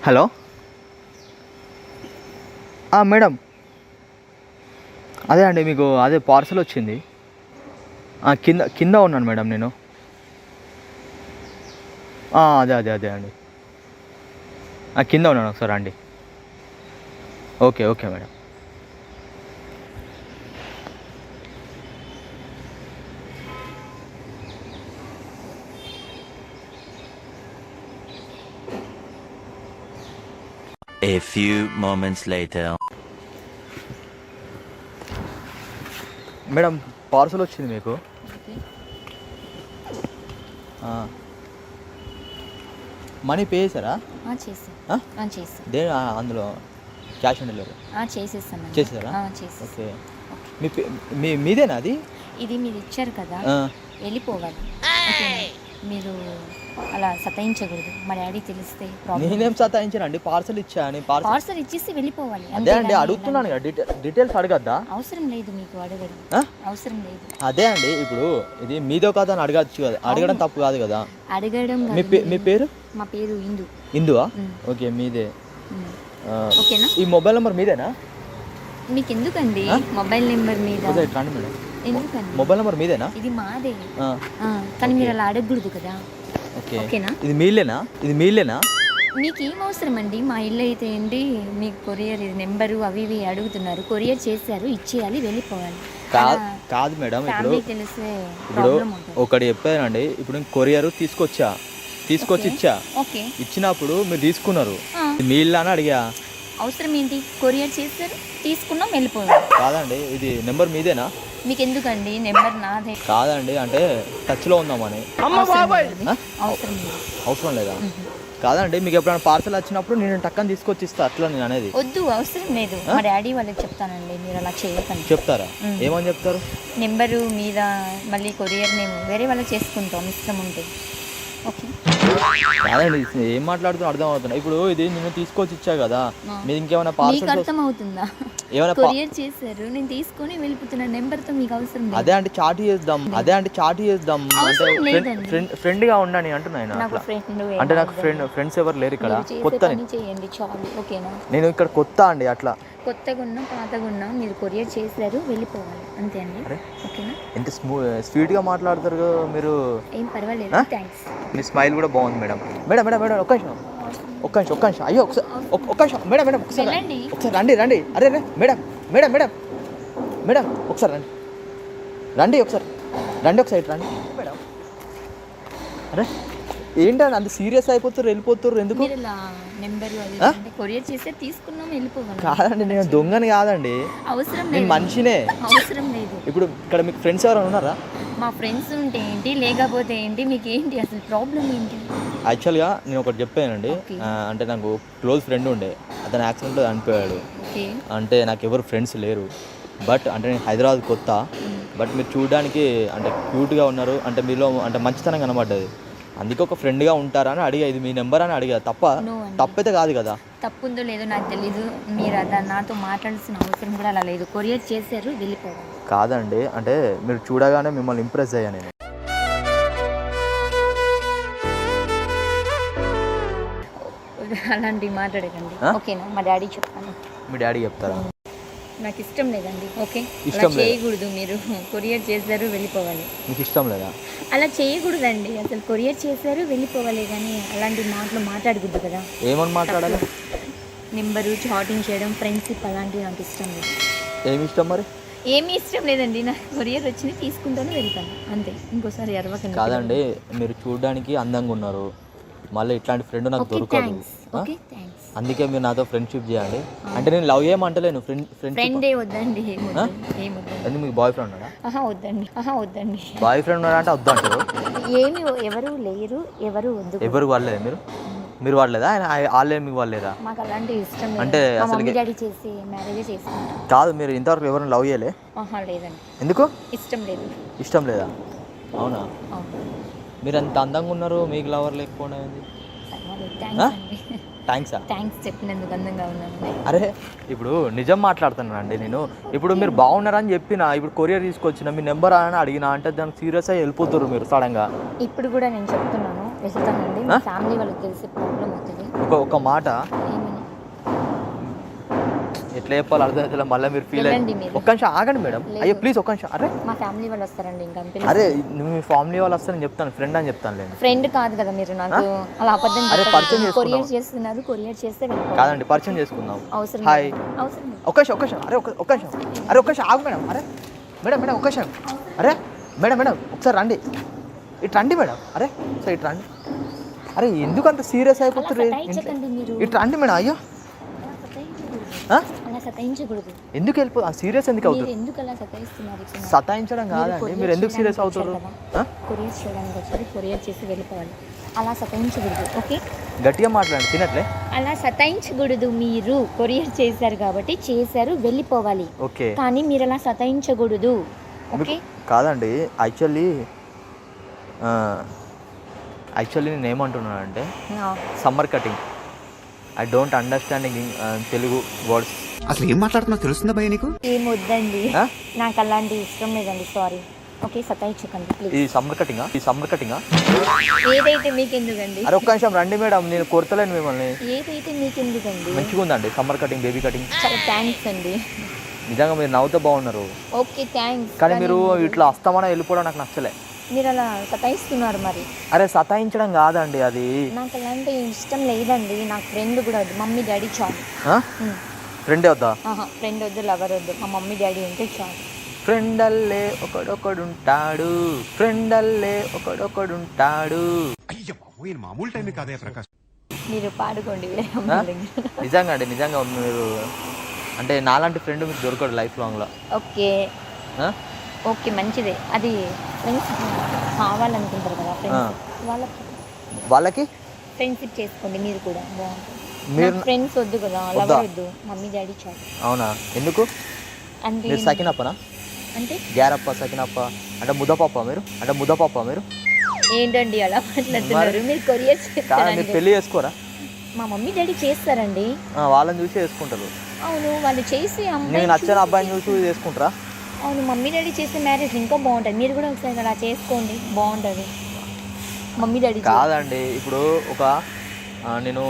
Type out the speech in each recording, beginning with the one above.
Hello madam, అదే అండి మీకు అదే పార్సల్ వచ్చింది. కింద కింద ఉన్నాను మేడం నేను. అదే అదే అదే అండి, కింద ఉన్నాను, ఒకసారి రండి. Okay okay madam. A few moments later. Madam, parcel వచ్చింది మీకు. మనీ పే చేశారా? దే అందులో క్యాష్ ఆన్ డెలివరీ చేసారా? ఓకే. మీదేనా అది? ఇది మీరు ఇచ్చారు కదా, వెళ్ళిపోవాలి. మీరు అలా సతాయించకూడదు. మా డాడీ తెలిస్తే నేనేం సతాయించానండి, పార్సల్ ఇచ్చాను. పార్సల్ ఇచ్చేసి వెళ్ళిపోవాలి. అదే అండి అడుగుతున్నాను కదా, డీటెయిల్స్ అడగద్దా? అవసరం లేదు, మీకు అడగడం అవసరం లేదు. అదే అండి, ఇప్పుడు ఇది మీదో కాదు అని అడగచ్చు కదా, అడగడం తప్పు కాదు కదా. అడగడం. మీ పేరు? మా పేరు ఇందు. ఇందువా? ఓకే, మీదే. ఓకేనా? ఈ మొబైల్ నెంబర్ మీదేనా? మీకు ఎందుకండి మొబైల్ నెంబర్ మీద? ఎందుకండి మొబైల్ నెంబర్ మీదేనా? ఇది మాదే, కానీ మీరు అలా అడగకూడదు కదా. ఓకేనా? ఇది మీలేనా? మీకు ఏం అవసరం అండి? మా ఇల్లు అయితే ఏంటి, మీకు కొరియర్ నెంబరు అవి ఇవి అడుగుతున్నారు. కొరియర్ చేశారు, ఇచ్చేయాలి, వెళ్ళిపోవాలి. కాదు మేడం, తెలిసే ఇప్పుడు ఒకటి చెప్పానండి. ఇప్పుడు నేను కొరియర్ తీసుకొచ్చి ఇచ్చా. ఇచ్చినప్పుడు మీరు తీసుకున్నారు, మీ ఇల్లు అని అడిగా. అవసరం ఏంటి? కొరియర్ చేశారు, తీసుకున్నాం, వెళ్ళిపోయాం. కాదండి, ఇది నెంబర్ మీదేనా? మీకు ఎందుకండి నెంబర్? నాదే. కాదండి, అంటే టచ్లో ఉందామని. అవసరం లేదా? కాదండి, మీకు ఎప్పుడైనా పార్సల్ వచ్చినప్పుడు నేను టక్కని తీసుకొచ్చి ఇస్తా, అట్లా నేను అనేది. వద్దు, అవసరం లేదు. మా డాడీ వాళ్ళకి చెప్తానండి, మీరు అలా చేయకండి. చెప్తారా? ఏమని చెప్తారు? నెంబరు మీద మళ్ళీ కొరియర్ మేము వేరే వాళ్ళకి చేసుకుంటాం, ఇష్టం ఉంటే. ఓకే. కాదండి, ఏం మాట్లాడుతున్నా అర్థం అవుతున్నా. ఇప్పుడు ఇది నేను తీసుకొచ్చి ఇచ్చా కదా, మీరు ఇంకేమైనా పార్సల్ అర్థం అవుతుందా? ఏమైనా కొరియర్ చేశారు, నేను తీసుకొని వెళ్ళిపోతున్నా. నెంబర్తో మీకు అవసరం లేదు. అదే అంటే చాట్ చేద్దాం అంటే ఫ్రెండ్ గా ఉండని అంటున్నాను. అంటే నాకు ఫ్రెండ్స్ ఎవరు లేరు ఇక్కడ. కొత్త చేయండి చాలు. ఓకేనా? నేను ఇక్కడ కొత్త అండి, అట్లా కొత్తగా ఉన్నా పాతగా ఉన్నా మీరు కొరియర్ చేశారు, వెళ్ళిపోవాలి, అంతే అండి. ఓకేనా? ఎంత స్వీట్గా మాట్లాడతారు మీరు. ఏం పర్వాలేదు, థ్యాంక్స్. మీ స్మైల్ కూడా బాగుంది మేడం. మేడం ఒక్క నిమిషం. అయ్యో ఒక్క నిమిషం మేడం, ఒకసారి రండి. అరే మేడం ఒకసారి రండి మేడం. అరే ఏంటండి అంత సీరియస్ అయిపోతారు, వెళ్ళిపోతారు ఎందుకు? కొరియర్ చేస్తే తీసుకున్నాం, వెళ్ళిపోవాలి. కాదండి, నేను దొంగని కాదండి, అవసరం నేను మనిషినే. అవసరం లేదు. ఇప్పుడు ఇక్కడ మీకు ఫ్రెండ్స్ ఎవరైనా ఉన్నారా? మా ఫ్రెండ్స్ ఉంటే ఏంటి, లేకపోతే ఏంటి, మీకు ఏంటి అసలు ప్రాబ్లం ఏంటి? యాక్చువల్గా నేను ఒకటి చెప్పానండి. అంటే నాకు క్లోజ్ ఫ్రెండ్ ఉండే, అతను యాక్సిడెంట్లో చనిపోయాడు. అంటే నాకు ఎవరు ఫ్రెండ్స్ లేరు. బట్ అంటే నేను హైదరాబాద్ కొత్త. బట్ మీరు చూడడానికి అంటే క్యూట్గా ఉన్నారు, అంటే మీలో అంటే మంచితనం కనబడ్డది. అందుకే ఒక ఫ్రెండ్గా ఉంటారా అని అడిగా. ఇది మీ నెంబర్ అని అడిగా. తప్పైతే కాదు కదా? తప్పుందో లేదో నాకు తెలీదు. మీరు నాతో మాట్లాడాల్సిన అవసరం కూడా అలా లేదు. కొరియర్ చేశారు, వెళ్ళిపోవాలి. కాదండి, అంటే మీరు చూడగానే మిమ్మల్ని ఇంప్రెస్ అయ్యా నేను. అలాంటివి మాట్లాడకండి, ఓకేనా? మా డాడీ చెప్తాను. మీ డాడీ చెప్తారా? నాకు ఇష్టం లేదండి. ఓకే, అలా చేయకూడదు. మీరు కొరియర్ చేశారు, వెళ్ళిపోవాలి. మీకు ఇష్టం లేదా? అలా చేయకూడదండి. అసలు కొరియర్ చేశారు, వెళ్ళిపోవాలి, కానీ అలాంటి మాటలు మాట్లాడకూడదు కదా. ఏమని మాట్లాడాలి? నెంబరు, చాటింగ్ చేయడం, ఫ్రెండ్షిప్ అలాంటివి నాకు ఇష్టం లేదు. ఏమి ఇష్టం మరి? ఏమీ ఇష్టం లేదండి. నాకు కొరియర్ వచ్చింది, తీసుకుంటాను, వెళ్తాను, అంతే. ఇంకోసారి అరవకండి. కాదండి, మీరు చూడడానికి అందంగా ఉన్నారు, మళ్ళీ ఇట్లాంటి ఫ్రెండ్ నాకు దొరకదు. అందుకే మీరు నాతో ఫ్రెండ్షిప్ చేయండి. అంటే నేను లవ్ చేయమంటలేను, ఫ్రెండే వద్దండి. ఎందుకు మీకు బాయ్ ఫ్రెండ్ ఉన్నాడా? వద్దండి. బాయ్ ఫ్రెండ్ ఉన్నాడా అంటే వద్దంటారు? ఏమి ఎవరు లేరు, ఎవరు వద్దు. ఎవరు వాళ్ళేదా? మీరు వాళ్ళేదా? ఆయన వాళ్ళే మీకు వాళ్ళేదా? మాకు అలాంటి ఇష్టం లేదు. అంటే అసలు డాడీ చేసి మ్యారేజ్ చేసుకుంటాం. కాదు, మీరు ఇంతవరకు ఎవరైనా లవ్ చేయలే? లేదండి. ఎందుకు? ఇష్టం లేదా? అవునా? మీరు అంత అందంగా ఉన్నారు, మీకు లవర్ లేకపోవడం ఏంది? థ్యాంక్స్ చెప్పినందుకు. అందంగా ఉన్నాను. అరే ఇప్పుడు నిజం మాట్లాడుతున్నాను అండి నేను. ఇప్పుడు మీరు బాగున్నారని చెప్పిన, ఇప్పుడు కొరియర్ తీసుకొచ్చిన, మీ నెంబర్ అని అడిగినా అంటే దానికి సీరియస్ అయ్యి వెళ్ళిపోతారు మీరు సడన్గా. ఇప్పుడు కూడా నేను చెప్తున్నాను, వెళ్తానండి, మా ఫ్యామిలీ వాళ్ళకి తెలిసి ప్రాబ్లం అవుతుంది. ఒక మాట ఏమని? ఎట్లా చెప్పాలి అర్థం అవుతుంది, మళ్ళీ మీరు ఫీల్ వెళ్ళండి అయ్యి మీరు. ఒక్క నిమిషం ఆగండి మేడం. అయ్యో ప్లీజ్ ఒక్క నిమిషం. అరే మా ఫ్యామిలీ వాళ్ళు వస్తారండి, ఇంకా అరే నువ్వు మీ ఫ్యామిలీ వాళ్ళు వస్తారని చెప్తాను, ఫ్రెండ్ అని చెప్తాను లేండి. ఫ్రెండ్ కాదు కదా మీరు, నాకు అలా అబద్ధం అరే, పరిచయం చెప్పకండి. చేసుకుందాం. కొరియర్ చేస్తున్నారు, కొరియర్ చేస్తే వెళ్ళిపోవాలి. కాదండి పరిచయం చేసుకుందాం. అవసరం హాయ్. లేదు. అవసరం లేదు. ఒక్క నిమిషం. అరే ఒక్క నిమిషం. అరే ఒక్క నిమిషం ఆగు మేడం. అరే మేడం ఒక్క నిమిషం. అరే మేడం ఒకసారి రండి, ఇటు రండి మేడం. అరే సార్ ఇటు రండి. అరే ఎందుకు అంత సీరియస్ అయిపోతుంది? సతాయించకండి మీరు. ఇటు రండి మేడం. అయ్యో అలా సతాయించకూడదు. ఎందుకు వెళ్ళిపో సీరియస్ ఎందుకు అవుతుంది? మీరు ఎందుకు అలా సతాయిస్తున్నారు? సతాయించడం కాదండి, మీరు ఎందుకు సీరియస్ అవుతారు? కొరియర్ చేయడానికి వచ్చారు, కొరియర్ చేసి వెళ్ళిపోవాలి. అలా సతాయించకూడదు. ఓకే, గట్టిగా మాట్లాడండి. తినట్లే అలా సతాయించకూడదు. మీరు కొరియర్ చేశారు కాబట్టి చేశారు, వెళ్ళిపోవాలి. ఓకే కానీ మీరు అలా సతాయించకూడదు. ఓకే కాదండి, యాక్చువల్లీ నేను ఏమంటున్నానంటే summer cutting I don't understanding Telugu words. అసలు ఏం మాట్లాడుతున్నా తెలుస్తుందా భయ నీకు? ఏం వద్దండి, నాకు అలాంటి ఇష్టం లేదండి. సారీ. ఓకే, సతాయించకండి ప్లీజ్. ఈ సమ్మర్ కటింగా ఏదైతే మీకు ఎందుకండి? అరే ఒక్క నిమిషం రండి మేడం, నేను కొడతలేను మిమ్మల్ని. ఏదైతే మీకు ఎందుకండి? మంచిగా ఉందండి సమ్మర్ కటింగ్, బేబీ కటింగ్. చాలా థ్యాంక్స్ అండి. నిజంగా మీరు నవ్వుతూ బాగున్నారు. Okay thanks. కానీ మీరు ఇట్లా అస్తమానం వెళ్ళిపోవడం నాకు నచ్చలే. మీరు అలా సతాయిస్తున్నారు మరి. అరే సతాయించడం కాదండి అది. నాకు అలాంటి ఇష్టం లేదండి. నాకు ఫ్రెండ్ కూడా వద్దు, మమ్మీ డాడీ చాలు. ఫ్రెండే వద్దా? ఫ్రెండ్ వద్దు, లవర్ వద్దు, మా మమ్మీ డాడీ ఉంటే చాలు. ఫ్రెండ్ అల్లే ఒకడొకడుంటాడు, ఫ్రెండ్ అల్లే ఒకడొకడుంటాడు. మామూలు టైం కాదే ప్రకాష్. మీరు పాడుకోండి. నిజంగా అండి, నిజంగా మీరు అంటే నాలాంటి ఫ్రెండ్ మీకు దొరకడు లైఫ్ లాంగ్లో. ఓకే ఓకే మంచిదే. అది ఫ్రెండ్స్ కావాలనుకుంటారు కదా, ఫ్రెండ్స్ వాళ్ళకి ఫ్రెండ్షిప్ చేసుకోండి మీరు కూడా, బాగుంటుంది. మీరు ఫ్రెండ్స్ వద్దు కదా, లవర్ వద్దు, మమ్మీ డాడీ చాలు. అవునా? ఎందుకు? అంటే మీరు సకినప్పనా? అంటే గ్యారప్ప సకినప్ప అంటే ముద్దపప్ప మీరు ఏంటండి అలా మాట్లాడుతున్నారు? మీరు కొరియర్ మీరు పెళ్లి చేసుకోరా? మా మమ్మీ డాడీ చేస్తారండి. వాళ్ళని చూసి చేసుకుంటారు. అవును, వాళ్ళు చేసి నేను నచ్చిన అబ్బాయిని చూసి చేసుకుంటారా? అవును, మమ్మీ డాడీ చేసే మ్యారేజ్ ఇంకా బాగుంటుంది. మీరు కూడా ఒకసారి అలా చేసుకోండి, బాగుంటుంది. మమ్మీ డాడీ కాదండి, ఇప్పుడు నేను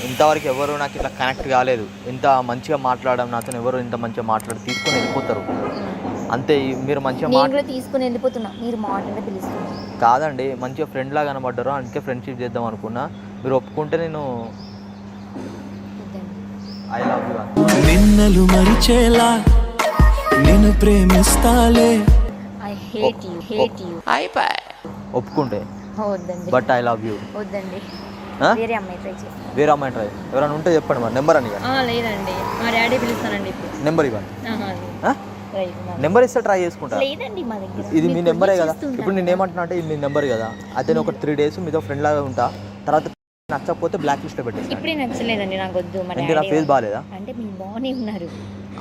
ఇంతవరకు ఎవరు నాకు ఇట్లా కనెక్ట్ కాలేదు. ఇంత మంచిగా మాట్లాడడం నాతో ఎవరు ఇంత మంచిగా మాట్లాడి తీసుకొని వెళ్ళిపోతారు అంతే. మీరు మంచిగా తీసుకొని వెళ్ళిపోతున్నా, మీరు మాట్లాడే పిలుస్తున్నారు. కాదండి, మంచిగా ఫ్రెండ్ లాగా కనబడ్డారు, అందుకే ఫ్రెండ్షిప్ చేద్దాం అనుకున్నా. మీరు ఒప్పుకుంటే నేను ఐ లవ్ యూ. నిన్నలు మరిచేలా నిన్ను ప్రేమిస్తాలే. I hate you. ఒప్పుకుంటే వద్దండి. But I love you. వద్దండి, వేరే అమ్మాయి ట్రై చేస్తాను. వేరే అమ్మాయి ట్రై ఎవరైనా ఉంటే చెప్పండి. మరి నెంబర్ అని లేదండి, మా డాడీ పిలుస్తానండి ఇప్పుడు. నెంబర్ ఇవ్వండి. నెంబర్ ఇస్తే ట్రై చేసుకుంటా. లేదండి మా దగ్గర. ఇది మీ నెంబరే కదా. ఇప్పుడు నేను ఏమంటున్నా అంటే ఇది మీ నెంబర్ కదా. అయితే ఒక 3 days మీతో ఫ్రెండ్ లాగా ఉంటా, తర్వాత నచ్చకపోతే బ్లాక్ లిస్ట్ పెట్టేసి. ఇప్పుడే నచ్చలేదండి, నాకు వద్దు. అంటే నా ఫేస్ బాగాలేదా? అంటే మీరు బాగానే ఉన్నారు,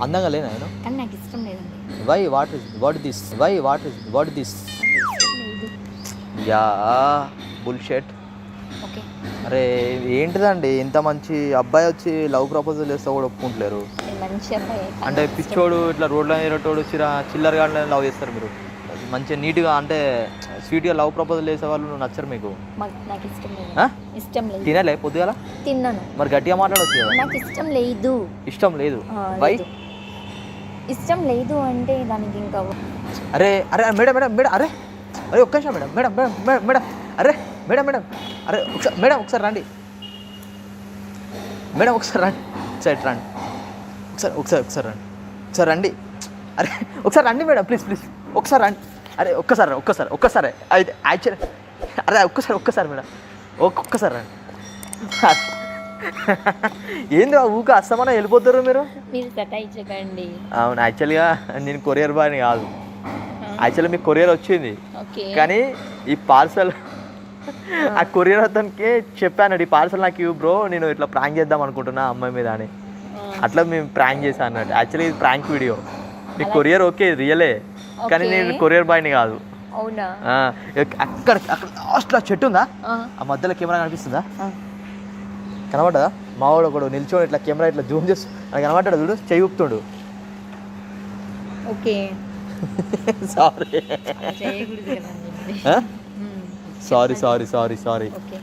అందంగా లేనా నేను? కానీ నాకు ఇష్టం లేదండి. What this yeah bullshit. Okay అరే ఏంటిదండి, ఇంత మంచి అబ్బాయి వచ్చి లవ్ ప్రపోజల్ చేస్తా కూడా ఒప్పుకుంటలేరు. మంచి అబ్బాయి అంటే పిచ్చోడు ఇట్లా రోడ్లో ఏరోటోడు చిల్లరగా లవ్ చేస్తారు మీరు. మంచిగా నీట్గా అంటే స్వీట్గా లవ్ ప్రపోజల్ చేసే వాళ్ళు నచ్చరు మీకు. నాకు ఇష్టం లేదు. తినలే పొద్దుగాల? తిన్నాను. మరి గట్టిగా మాట్లాడవచ్చు కదా. నాకు ఇష్టం లేదు. ఇష్టం లేదు? వై? ఇష్టం లేదు అంటే దానికి ఇంకా అరే అరే మేడం అరే అరే ఒక్క నిమిషం మేడం అరే మేడం అరే ఒకసారి రండి మేడం, ఒకసారి రండి. ఒకసారి రండి. అరే ఒకసారి రండి మేడం, ప్లీజ్ ఒకసారి రండి. అరే ఒక్కసారి అయితే యాక్చువల్లీ అరే ఒక్కసారి మేడం, ఒక్కసారి రండి. ఏంది ఊక అస్తమానం వెళ్ళిపోతారు మీరు సతాయించకండి. అవును, యాక్చువల్గా నేను కొరియర్ బాయ్ని కాదు. యాక్చువల్లీ మీకు కొరియర్ వచ్చింది, కానీ ఈ పార్సల్ ఆ కొరియర్ అతనికి చెప్పాను, ఈ పార్సల్ నాకు ఇవ్వు బ్రో, నేను ఇట్లా ప్రాంక్ చేద్దాం అనుకుంటున్నా అమ్మాయి మీద అని. అట్లా మేము ప్రాంక్ చేసాం అన్నట్టు. యాక్చువల్లీ ఇది ప్రాంక్ వీడియో. మీకు కొరియర్ ఓకే రియలే, కానీ నేను కొరియర్ బాయ్ని కాదు. అవునా? అక్కడ లాస్ట్లో చెట్టు ఉందా, ఆ మధ్యలో కెమెరా కనిపిస్తుందా? కనబడ్డదా? మావాడు ఒకడు నిల్చోడు ఇట్లా కెమెరా ఇట్లా జూమ్ చేస్తూ అది కనబడ్డాడు చూడు, చెయ్యి ఊపుతుండు. Okay sorry sorry okay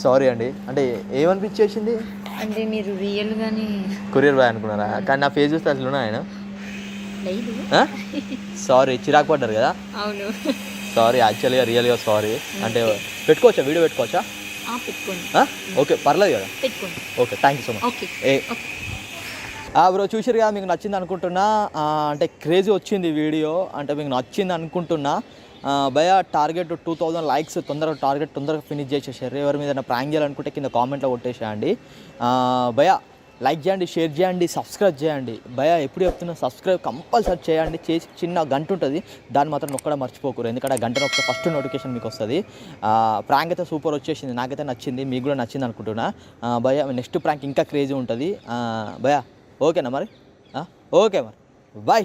sorry అండి. అంటే ఏమనిపించేసింది? అంటే మీరు రియల్గానే కొరియర్ బాయ్ అనుకున్నారా? కానీ నా ఫేస్ చూస్తే అసలు ఆయన లేదు. సారీ, చిరాకు పడ్డారు కదా? అవును. సారీ, యాక్చువల్గా రియల్గా సారీ. అంటే పెట్టుకోవచ్చా, వీడియో పెట్టుకోవచ్చా? పెట్టుకోండి. ఓకే, పర్లేదు కదా? పెట్టుకోండి. Okay, thank you so much. Okay. Bro చూసారు కదా, మీకు నచ్చింది అనుకుంటున్నా. అంటే క్రేజీ వచ్చింది వీడియో, అంటే మీకు నచ్చింది అనుకుంటున్నా. భయ టార్గెట్ 2000 లైక్స్ తొందరగా ఫినిష్ చేసేసారు. ఎవరి మీద ప్రాంక్ చేయాలనుకుంటే కింద కామెంట్లో కొట్టేసేయండి. భయ లైక్ చేయండి, షేర్ చేయండి, సబ్స్క్రైబ్ చేయండి. భయ ఎప్పుడు చెప్తున్నా, సబ్స్క్రైబ్ కంపల్సరీ చేయండి. చేసి చిన్న గంట ఉంటుంది, దాన్ని మాత్రం నొక్కడం మర్చిపోకూడదు. ఎందుకంటే ఆ గంట నొక్క ఫస్ట్ నోటిఫికేషన్ మీకు వస్తుంది. ప్రాంక్ అయితే సూపర్ వచ్చేసింది, నాకైతే నచ్చింది, మీకు కూడా నచ్చింది అనుకుంటున్నా. భయ నెక్స్ట్ ప్రాంక్ ఇంకా క్రేజీ ఉంటుంది. భయ ఓకేనా మరి? ఓకే మరి, బాయ్.